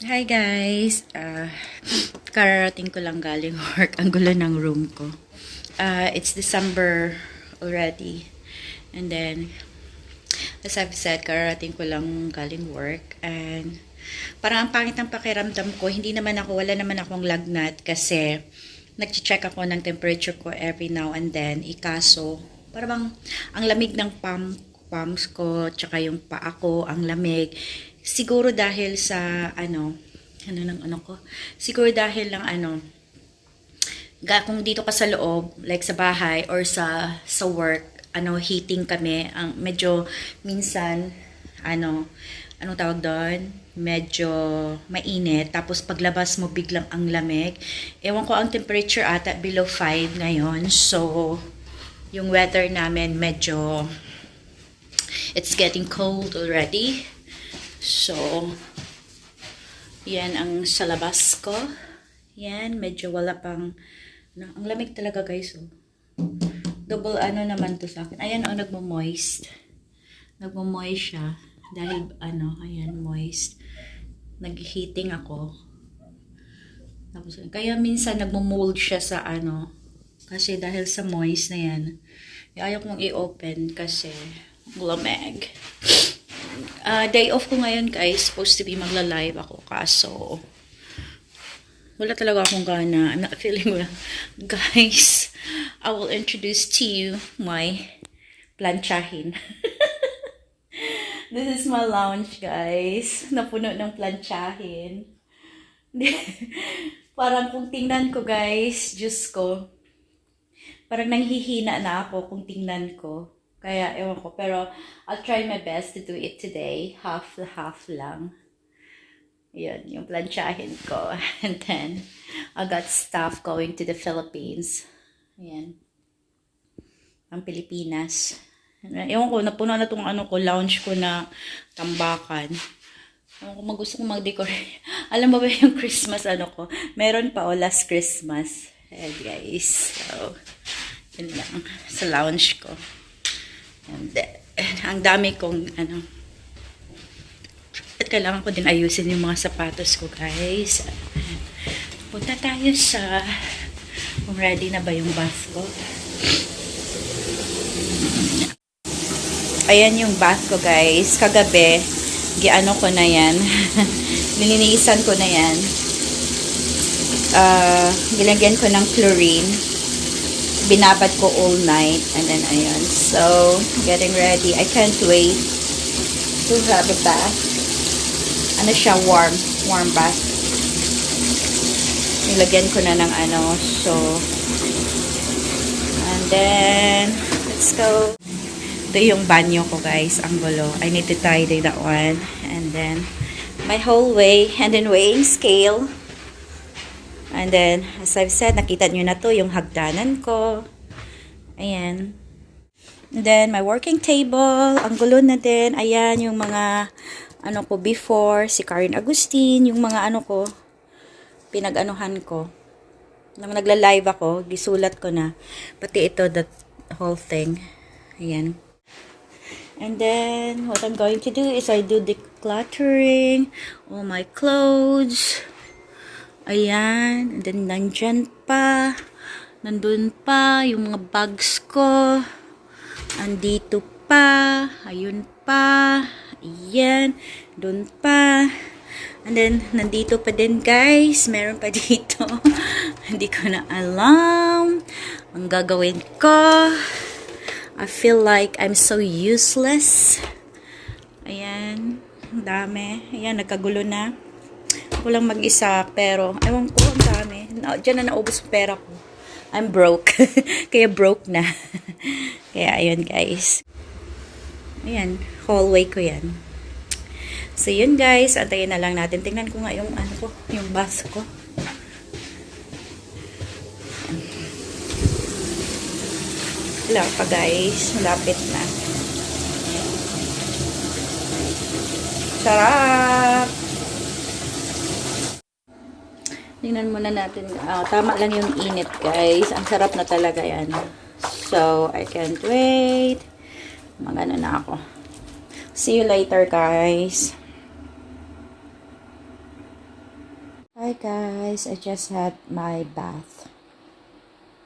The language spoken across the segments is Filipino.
Hi guys! Kararating ko lang galing work. Ang gulo ng room ko. It's December already. And then, as I've said, kararating ko lang galing work. And parang ang pangit ng pakiramdam ko. Wala naman akong lagnat kasi nag-check ako ng temperature ko every now and then. Ikaso, parang ang lamig ng palms ko, tsaka yung paa ko, ang lamig. Siguro dahil sa siguro dahil lang kung dito ka sa loob, like sa bahay or sa work, heating kami, ang medyo minsan anong tawag doon? Medyo mainit, tapos paglabas mo biglang ang lamig. Ewan ko, ang temperature ata below 5 ngayon. So yung weather namin medyo it's getting cold already. So, yan ang sa labas ko. Yan, medyo wala pang, ang lamig talaga guys. Oh. Double naman to sa akin. Ayan, nagmo-moist. Nagmo-moist siya. Dahil, ayan, moist. Nag-heating ako. Tapos, kaya minsan nagmo-mold siya sa kasi dahil sa moist na yan. Ayaw kong i-open kasi lamig. Day off ko ngayon guys, supposed to be magla-live ako, kaso wala talaga akong gana. I'm not feeling well. Guys, I will introduce to you my planchahin. This is my lounge guys, napuno ng planchahin. Parang kung tingnan ko guys, Diyos ko, parang nanghihina na ako kung tingnan ko. Kaya, ewan ko. Pero, I'll try my best to do it today. Half lang. Yun, yung planchahin ko. And then, I got stuff going to the Philippines. Ayan. Ang Pilipinas. Ewan ko, napuno na itong lounge ko na tambakan. Ewan ko, gusto kong mag-decorate. Alam mo ba yung Christmas ko? Meron pa last Christmas. Ayan, guys. So, yun lang. Sa lounge ko. And ang dami kong at kailangan ko din ayusin yung mga sapatos ko guys. Punta tayo sa kung ready na ba yung bath ko. Ayan yung bath ko guys. Kagabi ko na yan. Nilinisan ko na yan. Gilagyan ko ng chlorine. Binabad ko all night, and then ayun, so getting ready. I can't wait to have a bath. Siya, warm bath. Nilagyan ko na ng so and then let's go. Ito yung banyo ko guys, ang gulo. I need to tidy that one, and then my hallway, and then weighing scale. And then, as I've said, nakita nyo na to, yung hagdanan ko. Ayan. And then, my working table. Ang gulo na din. Ayan, yung mga, ko before. Si Karen Agustin. Yung mga, ko. Pinag-anuhan ko. Nang nagla-live ako, gisulat ko na. Pati ito, that whole thing. Ayan. And then, what I'm going to do is I do decluttering. All my clothes. Ayan. And then, nandun pa, yung mga bags ko. Andito pa. Ayun pa. Ayan. Doon pa. And then, nandito pa din, guys. Meron pa dito. Hindi ko na alam. Ang gagawin ko. I feel like I'm so useless. Ayan. Ang dami. Ayan, nagkagulo na. Ako lang mag-isa, pero ewan ko, ang dami. Diyan na naubos yung pera ko. I'm broke. Kaya broke na. Kaya ayun guys. Ayan, hallway ko yan. So yun guys, antayin na lang natin. Tingnan ko nga yung yung bath ko. Wala pa guys, malapit na. Sarap! Tingnan muna natin. Tama lang yung init, guys. Ang sarap na talaga yan. So, I can't wait. Magano na ako. See you later, guys. Hi guys, I just had my bath.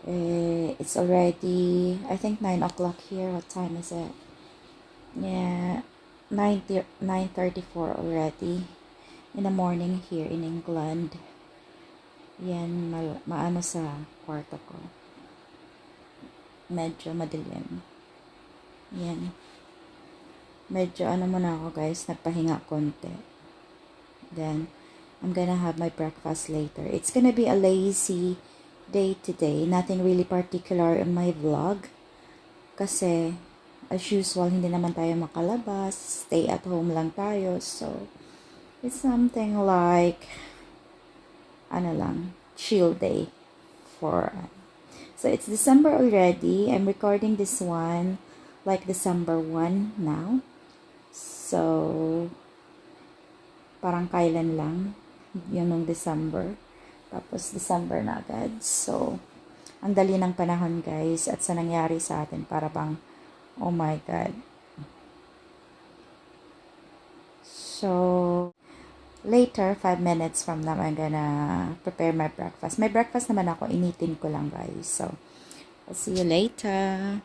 It's already, I think 9 o'clock here. What time is it? Yeah, 9:34 already in the morning here in England. Yan, maano sa kwarto ko. Medyo madilim. Yan. Medyo ano muna ako guys, nagpahinga konti. Then, I'm gonna have my breakfast later. It's gonna be a lazy day today. Nothing really particular in my vlog. Kasi, as usual, hindi naman tayo makalabas. Stay at home lang tayo. So, it's something like, ano lang, chill day for so it's December already. I'm recording this one like December 1 now. So, parang kailan lang yun nung December. Tapos, December na agad. So, ang dali ng panahon, guys. At sa nangyari sa atin, para bang, oh my God. So, later, 5 minutes from now, I'm gonna prepare my breakfast. May breakfast naman ako. Initin ko lang, guys. So, I'll see you later.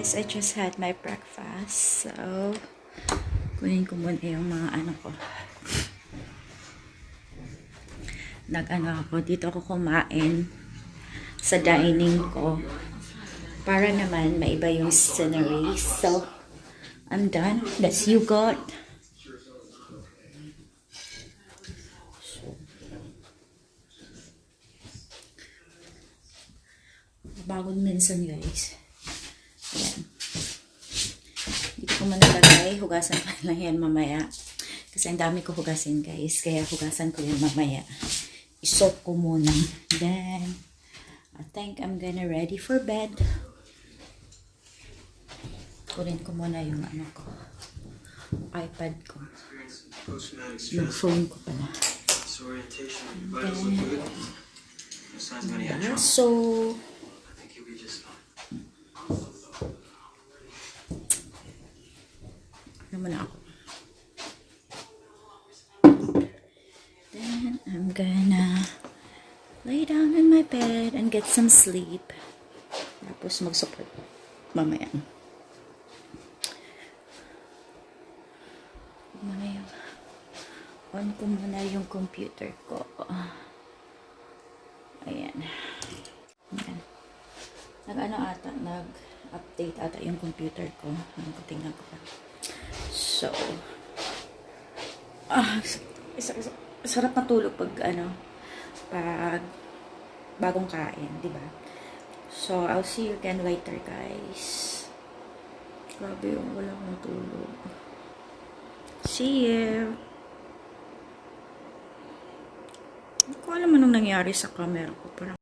guys, I just had my breakfast. So, kunin ko muna yung mga ano ko. Nag-ano ako, dito ako kumain sa dining ko. Para naman maiba yung scenery. So, I'm done. That's you got. Bagong minsan guys. Ayan. Dito ko manalagay. Hugasan ko lang yan mamaya. Kasi ang dami ko hugasin guys. Kaya hugasan ko yan mamaya. Isok ko muna. Then, I think I'm gonna ready for bed. Kunin ko muna yung ano ko. iPad ko. Yung phone ko pala. Then, so, naman ako. Then, I'm gonna lay down in my bed and get some sleep. Tapos mag-support mamaya. On ko muna yung computer ko. Ayan. Ayan. Nag-ano ata, nag-update ata yung computer ko. Tingnan ko pa. So, sarap matulog pag pag bagong kain, di ba? So, I'll see you again later, guys. Grabe yung walang matulog. See you! Hindi ko alam anong nangyari sa camera ko. Parang